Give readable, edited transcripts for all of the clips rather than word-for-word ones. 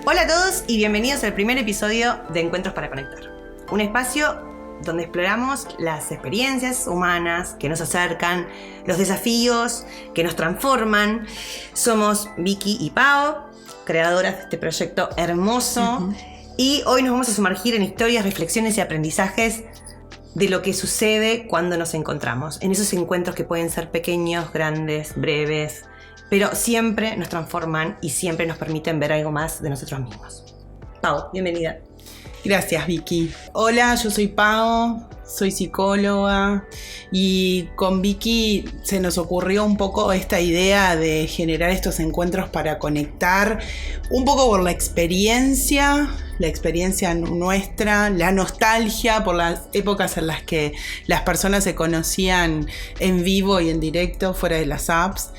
Hola a todos y bienvenidos al primer episodio de Encuentros para Conectar. Un espacio donde exploramos las experiencias humanas que nos acercan, los desafíos que nos transforman. Somos Vicky y Pao, creadoras de este proyecto hermoso. Y hoy nos vamos a sumergir en historias, reflexiones y aprendizajes de lo que sucede cuando nos encontramos. En esos encuentros que pueden ser pequeños, grandes, breves, pero siempre nos transforman y siempre nos permiten ver algo más de nosotros mismos. Pau, bienvenida. Gracias, Vicky. Hola, yo soy Pau, soy psicóloga y con Vicky se nos ocurrió un poco esta idea de generar estos encuentros para conectar un poco por la experiencia nuestra, la nostalgia por las épocas en las que las personas se conocían en vivo y en directo, fuera de las apps.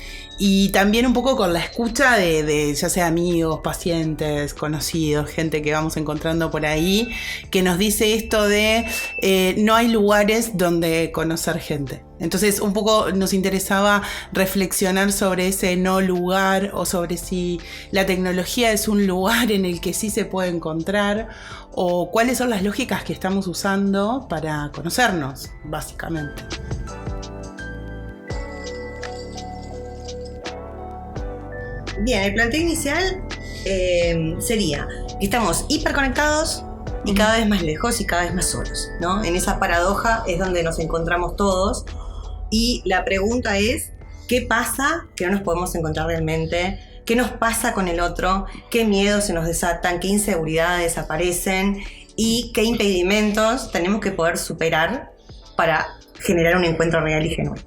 Y también un poco con la escucha de ya sea amigos, pacientes, conocidos, gente que vamos encontrando por ahí, que nos dice esto de no hay lugares donde conocer gente. Entonces un poco nos interesaba reflexionar sobre ese no lugar o sobre si la tecnología es un lugar en el que sí se puede encontrar o cuáles son las lógicas que estamos usando para conocernos, básicamente. Bien, el planteo inicial sería que estamos hiperconectados y cada vez más lejos y cada vez más solos, ¿no? En esa paradoja es donde nos encontramos todos y la pregunta es, ¿qué pasa que no nos podemos encontrar realmente? ¿Qué nos pasa con el otro? ¿Qué miedos se nos desatan? ¿Qué inseguridades aparecen? ¿Y qué impedimentos tenemos que poder superar para generar un encuentro real y genuino?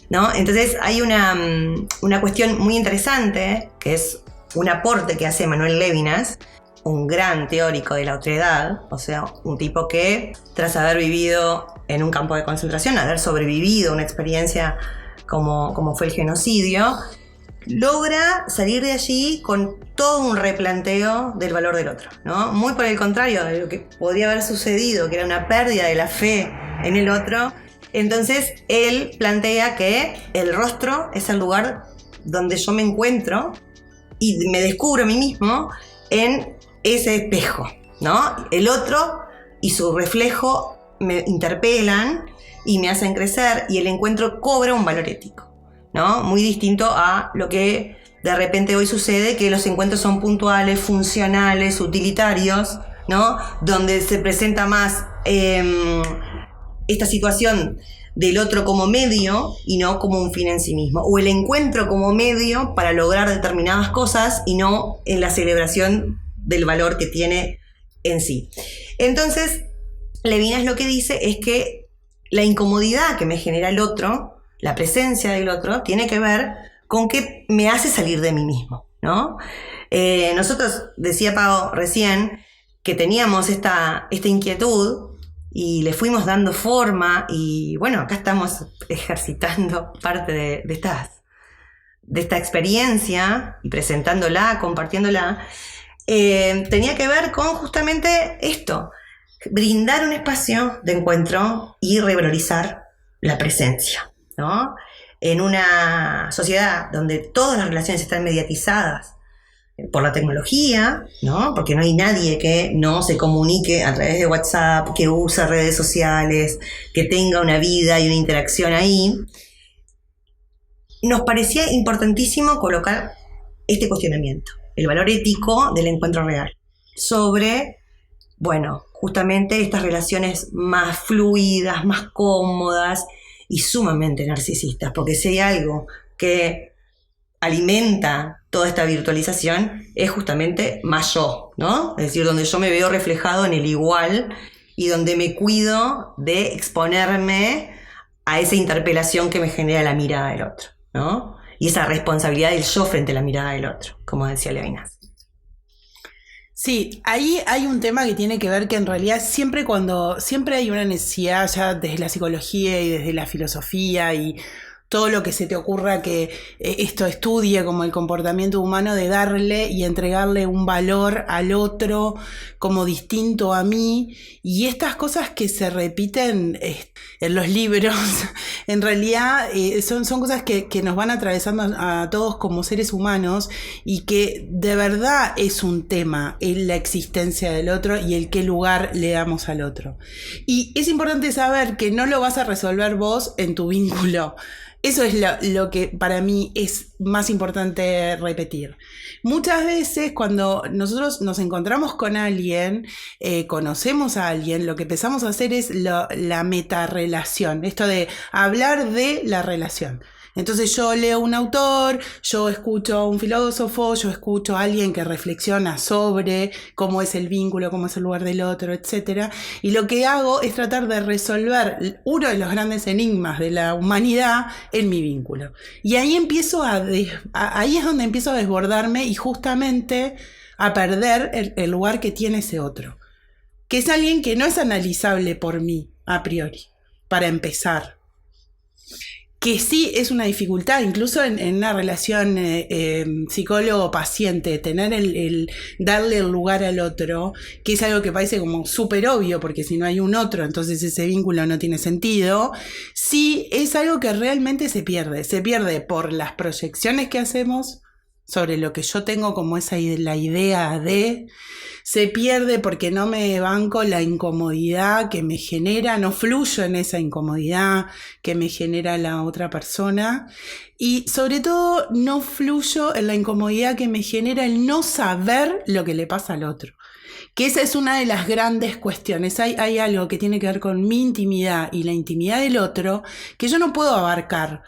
¿No? Entonces hay una cuestión muy interesante, que es un aporte que hace Manuel Levinas, un gran teórico de la otredad, o sea, un tipo que tras haber vivido en un campo de concentración, haber sobrevivido una experiencia como fue el genocidio, logra salir de allí con todo un replanteo del valor del otro, ¿no? Muy por el contrario de lo que podría haber sucedido, que era una pérdida de la fe en el otro. Entonces él plantea que el rostro es el lugar donde yo me encuentro y me descubro a mí mismo en ese espejo, ¿no? El otro y su reflejo me interpelan y me hacen crecer y el encuentro cobra un valor ético, ¿no? Muy distinto a lo que de repente hoy sucede, que los encuentros son puntuales, funcionales, utilitarios, ¿no? Donde se presenta más esta situación del otro como medio y no como un fin en sí mismo, o el encuentro como medio para lograr determinadas cosas y no en la celebración del valor que tiene en sí. Entonces, Levinas lo que dice es que la incomodidad que me genera el otro, la presencia del otro, tiene que ver con que me hace salir de mí mismo, ¿no? Nosotros, decía Pau recién, que teníamos esta inquietud y le fuimos dando forma y bueno, acá estamos ejercitando parte de esta experiencia y presentándola, compartiéndola. Tenía que ver con justamente esto, brindar un espacio de encuentro y revalorizar la presencia, ¿no? En una sociedad donde todas las relaciones están mediatizadas por la tecnología, ¿no? Porque no hay nadie que no se comunique a través de WhatsApp, que use redes sociales, que tenga una vida y una interacción ahí. Nos parecía importantísimo colocar este cuestionamiento, el valor ético del encuentro real, sobre, bueno, justamente estas relaciones más fluidas, más cómodas y sumamente narcisistas, porque si hay algo que alimenta toda esta virtualización es justamente más yo, ¿no? Es decir, donde yo me veo reflejado en el igual y donde me cuido de exponerme a esa interpelación que me genera la mirada del otro, ¿no? Y esa responsabilidad del yo frente a la mirada del otro, como decía Levinas. Sí, ahí hay un tema que tiene que ver que en realidad siempre hay una necesidad ya desde la psicología y desde la filosofía y todo lo que se te ocurra que esto estudie como el comportamiento humano, de darle y entregarle un valor al otro como distinto a mí, y estas cosas que se repiten en los libros en realidad son cosas que nos van atravesando a todos como seres humanos y que de verdad es un tema en la existencia del otro y el qué lugar le damos al otro. Y es importante saber que no lo vas a resolver vos en tu vínculo. Eso es lo que para mí es más importante repetir. Muchas veces cuando nosotros nos encontramos con alguien, conocemos a alguien, lo que empezamos a hacer es la metarrelación, esto de hablar de la relación. Entonces yo leo un autor, yo escucho a un filósofo, yo escucho a alguien que reflexiona sobre cómo es el vínculo, cómo es el lugar del otro, etc. Y lo que hago es tratar de resolver uno de los grandes enigmas de la humanidad en mi vínculo. Y ahí ahí es donde empiezo a desbordarme y justamente a perder el lugar que tiene ese otro. Que es alguien que no es analizable por mí, a priori, para empezar. Que sí es una dificultad, incluso en una relación psicólogo-paciente, tener darle el lugar al otro, que es algo que parece como súper obvio, porque si no hay un otro, entonces ese vínculo no tiene sentido. Sí es algo que realmente se pierde por las proyecciones que hacemos sobre lo que yo tengo como la idea de... Se pierde porque no me banco la incomodidad que me genera, no fluyo en esa incomodidad que me genera la otra persona. Y sobre todo no fluyo en la incomodidad que me genera el no saber lo que le pasa al otro. Que esa es una de las grandes cuestiones. Hay algo que tiene que ver con mi intimidad y la intimidad del otro que yo no puedo abarcar.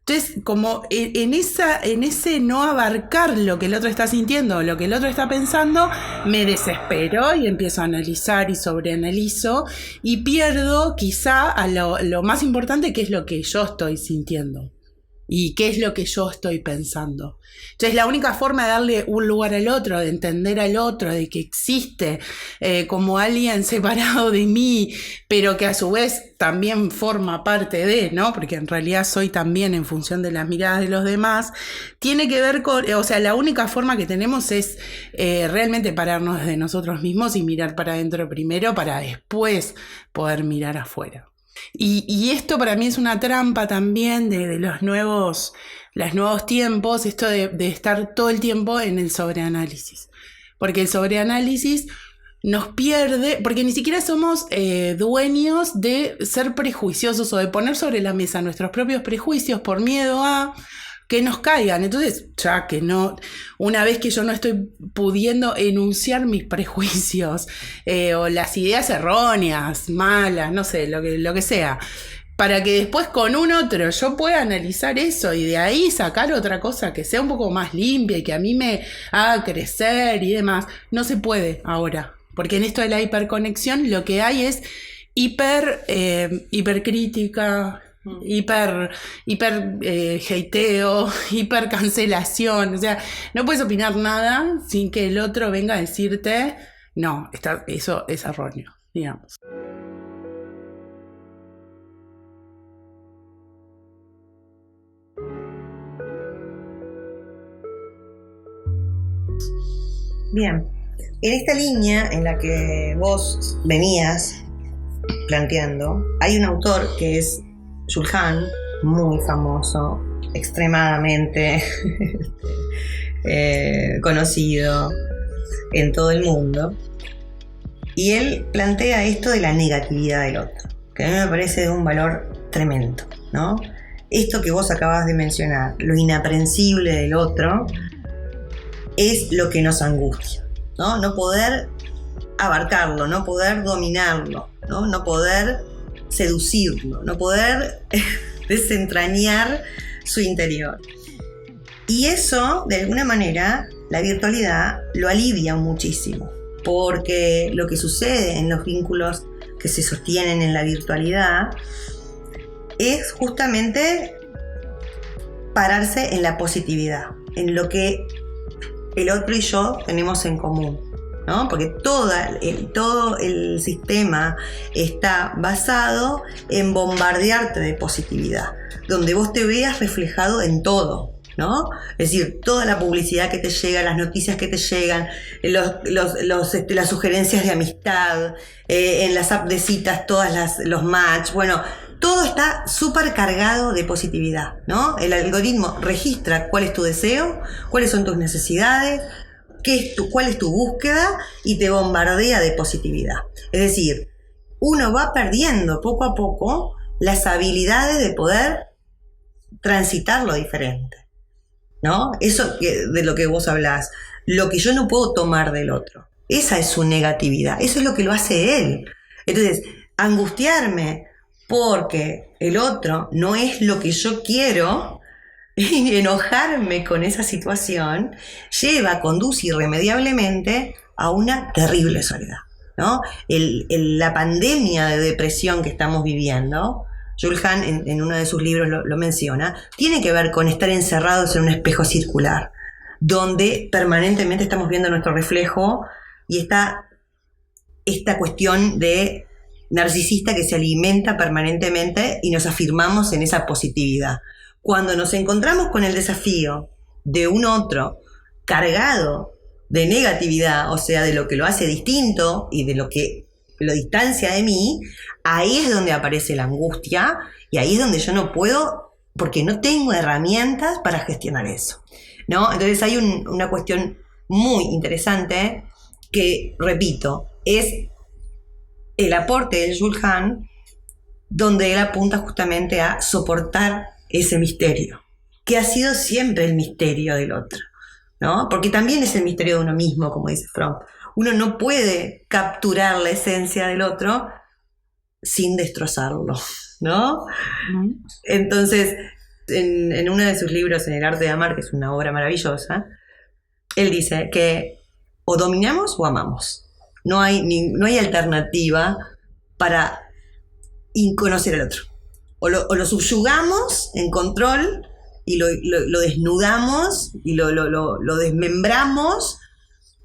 Entonces, como en ese no abarcar lo que el otro está sintiendo, lo que el otro está pensando, me desespero y empiezo a analizar y sobreanalizo y pierdo quizá a lo más importante, que es lo que yo estoy sintiendo y qué es lo que yo estoy pensando. Entonces, la única forma de darle un lugar al otro, de entender al otro, de que existe como alguien separado de mí, pero que a su vez también forma parte de, ¿no? Porque en realidad soy también en función de las miradas de los demás, tiene que ver con, la única forma que tenemos es realmente pararnos desde nosotros mismos y mirar para adentro primero para después poder mirar afuera. Y esto para mí es una trampa también de los nuevos tiempos, esto de estar todo el tiempo en el sobreanálisis. Porque el sobreanálisis nos pierde, porque ni siquiera somos dueños de ser prejuiciosos o de poner sobre la mesa nuestros propios prejuicios por miedo a que nos caigan. Entonces, ya que no, una vez que yo no estoy pudiendo enunciar mis prejuicios o las ideas erróneas, malas, no sé, lo que sea, para que después con un otro yo pueda analizar eso y de ahí sacar otra cosa que sea un poco más limpia y que a mí me haga crecer y demás, no se puede ahora. Porque en esto de la hiperconexión lo que hay es hipercrítica, hiper hateo, hiper cancelación. O sea, no puedes opinar nada sin que el otro venga a decirte no, eso es erróneo, digamos. Bien, en esta línea en la que vos venías planteando, hay un autor que es Jules Verne, muy famoso, extremadamente conocido en todo el mundo, y él plantea esto de la negatividad del otro, que a mí me parece de un valor tremendo, ¿no? Esto que vos acabas de mencionar, lo inaprensible del otro, es lo que nos angustia, ¿no? No poder abarcarlo, no poder dominarlo, no poder seducirlo, no poder desentrañar su interior. Y eso, de alguna manera, la virtualidad lo alivia muchísimo, porque lo que sucede en los vínculos que se sostienen en la virtualidad es justamente pararse en la positividad, en lo que el otro y yo tenemos en común, ¿no? Porque todo el sistema está basado en bombardearte de positividad, donde vos te veas reflejado en todo, ¿no? Es decir, toda la publicidad que te llega, las noticias que te llegan, las sugerencias de amistad, en las apps de citas, los match, bueno, todo está súper cargado de positividad, ¿no? El algoritmo registra cuál es tu deseo, cuáles son tus necesidades, cuál es tu búsqueda y te bombardea de positividad. Es decir, uno va perdiendo poco a poco las habilidades de poder transitar lo diferente, ¿no? Eso de lo que vos hablás, lo que yo no puedo tomar del otro, esa es su negatividad, eso es lo que lo hace él. Entonces, angustiarme porque el otro no es lo que yo quiero y enojarme con esa situación conduce irremediablemente a una terrible soledad, ¿no? La pandemia de depresión que estamos viviendo, Jules Hahn en uno de sus libros lo menciona, tiene que ver con estar encerrados en un espejo circular, donde permanentemente estamos viendo nuestro reflejo y esta cuestión de narcisista que se alimenta permanentemente y nos afirmamos en esa positividad. Cuando nos encontramos con el desafío de un otro cargado de negatividad, o sea, de lo que lo hace distinto y de lo que lo distancia de mí, ahí es donde aparece la angustia y ahí es donde yo no puedo, porque no tengo herramientas para gestionar eso, ¿no? Entonces hay una cuestión muy interesante que, repito, es el aporte de Jules Hahn, donde él apunta justamente a soportar ese misterio, que ha sido siempre el misterio del otro, ¿no? Porque también es el misterio de uno mismo, como dice Fromm. Uno no puede capturar la esencia del otro sin destrozarlo, ¿no? Entonces, en uno de sus libros, En el arte de amar, que es una obra maravillosa, él dice que o dominamos o amamos. No hay alternativa para conocer al otro. O lo subyugamos en control y lo desnudamos y lo desmembramos,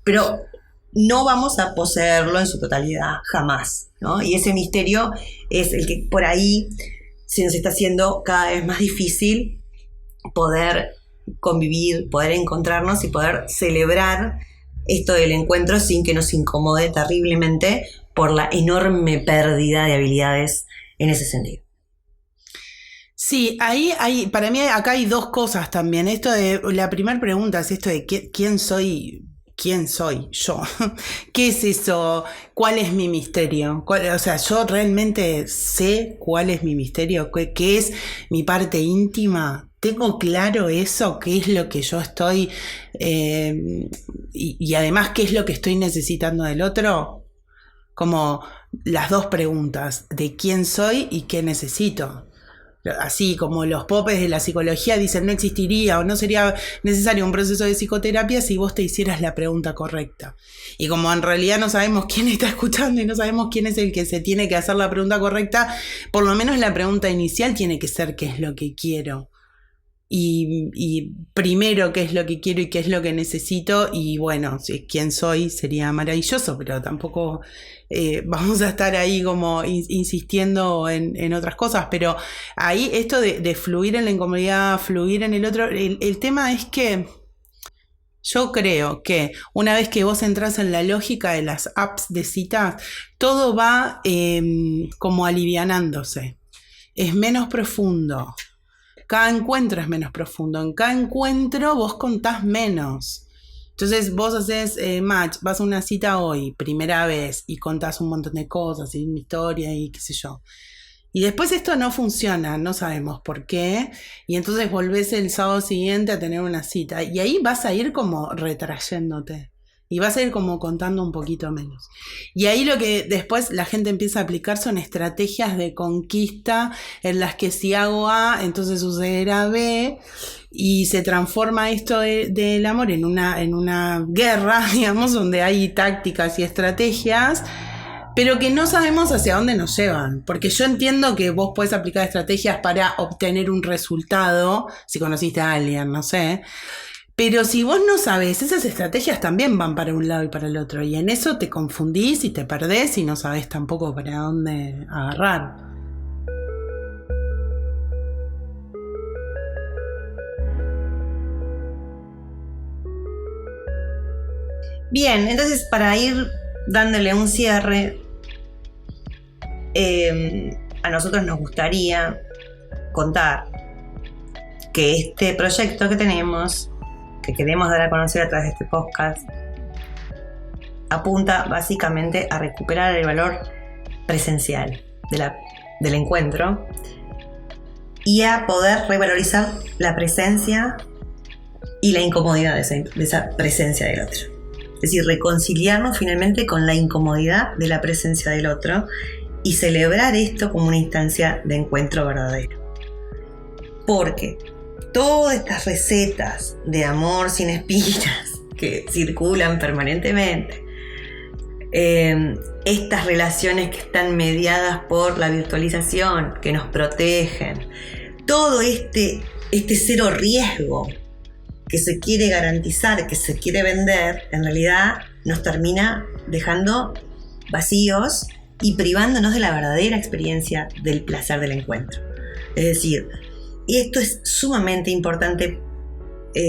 pero no vamos a poseerlo en su totalidad, jamás, ¿no? Y ese misterio es el que por ahí se nos está haciendo cada vez más difícil poder convivir, poder encontrarnos y poder celebrar esto del encuentro sin que nos incomode terriblemente por la enorme pérdida de habilidades en ese sentido. Sí, para mí acá hay dos cosas también. Esto de, la primera pregunta es esto de ¿quién soy yo? ¿Qué es eso? ¿Cuál es mi misterio? O sea, yo realmente sé cuál es mi misterio, qué es mi parte íntima. ¿Tengo claro eso? ¿Qué es lo que yo estoy? Y además, ¿qué es lo que estoy necesitando del otro? Como las dos preguntas, de quién soy y qué necesito. Así como los popes de la psicología dicen no existiría o no sería necesario un proceso de psicoterapia si vos te hicieras la pregunta correcta. Y como en realidad no sabemos quién está escuchando y no sabemos quién es el que se tiene que hacer la pregunta correcta, por lo menos la pregunta inicial tiene que ser ¿qué es lo que quiero? Y primero qué es lo que quiero y qué es lo que necesito, y bueno, si quién soy sería maravilloso, pero tampoco vamos a estar ahí como insistiendo en otras cosas. Pero ahí esto de fluir en la incomodidad, fluir en el otro, el tema es que yo creo que una vez que vos entras en la lógica de las apps de citas, todo va como alivianándose, es menos profundo. Cada encuentro es menos profundo. En cada encuentro vos contás menos. Entonces vos haces match, vas a una cita hoy, primera vez, y contás un montón de cosas, y una historia, y qué sé yo. Y después esto no funciona, no sabemos por qué, y entonces volvés el sábado siguiente a tener una cita. Y ahí vas a ir como retrayéndote. Y vas a ir como contando un poquito menos. Y ahí lo que después la gente empieza a aplicar son estrategias de conquista en las que si hago A, entonces sucederá B, y se transforma esto del amor en una guerra, digamos, donde hay tácticas y estrategias, pero que no sabemos hacia dónde nos llevan. Porque yo entiendo que vos podés aplicar estrategias para obtener un resultado, si conociste a alguien, no sé. Pero si vos no sabés, esas estrategias también van para un lado y para el otro. Y en eso te confundís y te perdés y no sabés tampoco para dónde agarrar. Bien, entonces para ir dándole un cierre, a nosotros nos gustaría contar que este proyecto que tenemos, que queremos dar a conocer a través de este podcast, apunta básicamente a recuperar el valor presencial del encuentro y a poder revalorizar la presencia y la incomodidad de esa presencia del otro. Es decir, reconciliarnos finalmente con la incomodidad de la presencia del otro y celebrar esto como una instancia de encuentro verdadero. Porque todas estas recetas de amor sin espinas que circulan permanentemente, estas relaciones que están mediadas por la virtualización, que nos protegen, todo este cero riesgo que se quiere garantizar, que se quiere vender, en realidad nos termina dejando vacíos y privándonos de la verdadera experiencia del placer del encuentro. Es decir, esto es sumamente importante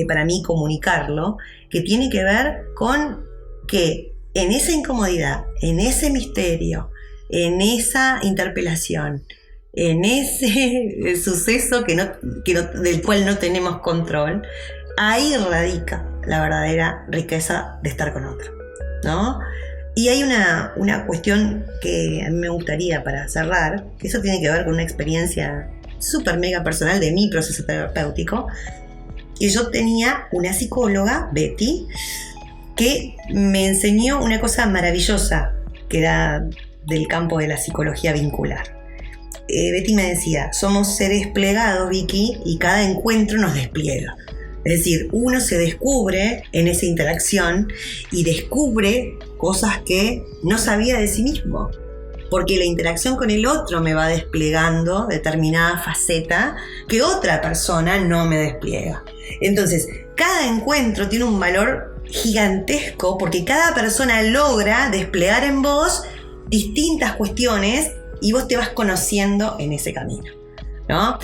para mí comunicarlo, que tiene que ver con que en esa incomodidad, en ese misterio, en esa interpelación, en ese suceso del cual no tenemos control, ahí radica la verdadera riqueza de estar con otro, ¿no? Y hay una cuestión que a mí me gustaría para cerrar, que eso tiene que ver con una experiencia súper mega personal de mi proceso terapéutico, que yo tenía una psicóloga, Betty, que me enseñó una cosa maravillosa que era del campo de la psicología vincular. Betty me decía, somos seres plegados, Vicky, y cada encuentro nos despliega. Es decir, uno se descubre en esa interacción y descubre cosas que no sabía de sí mismo, porque la interacción con el otro me va desplegando determinada faceta que otra persona no me despliega. Entonces, cada encuentro tiene un valor gigantesco porque cada persona logra desplegar en vos distintas cuestiones y vos te vas conociendo en ese camino, ¿no?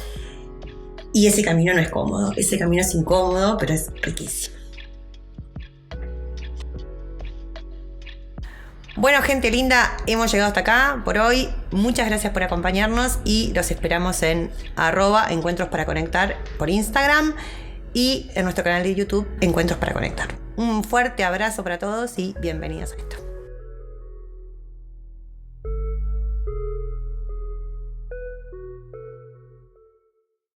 Y ese camino no es cómodo, ese camino es incómodo, pero es riquísimo. Bueno, gente linda, hemos llegado hasta acá por hoy. Muchas gracias por acompañarnos y los esperamos en @encuentros para conectar por Instagram y en nuestro canal de YouTube Encuentros para Conectar. Un fuerte abrazo para todos y bienvenidos a esto.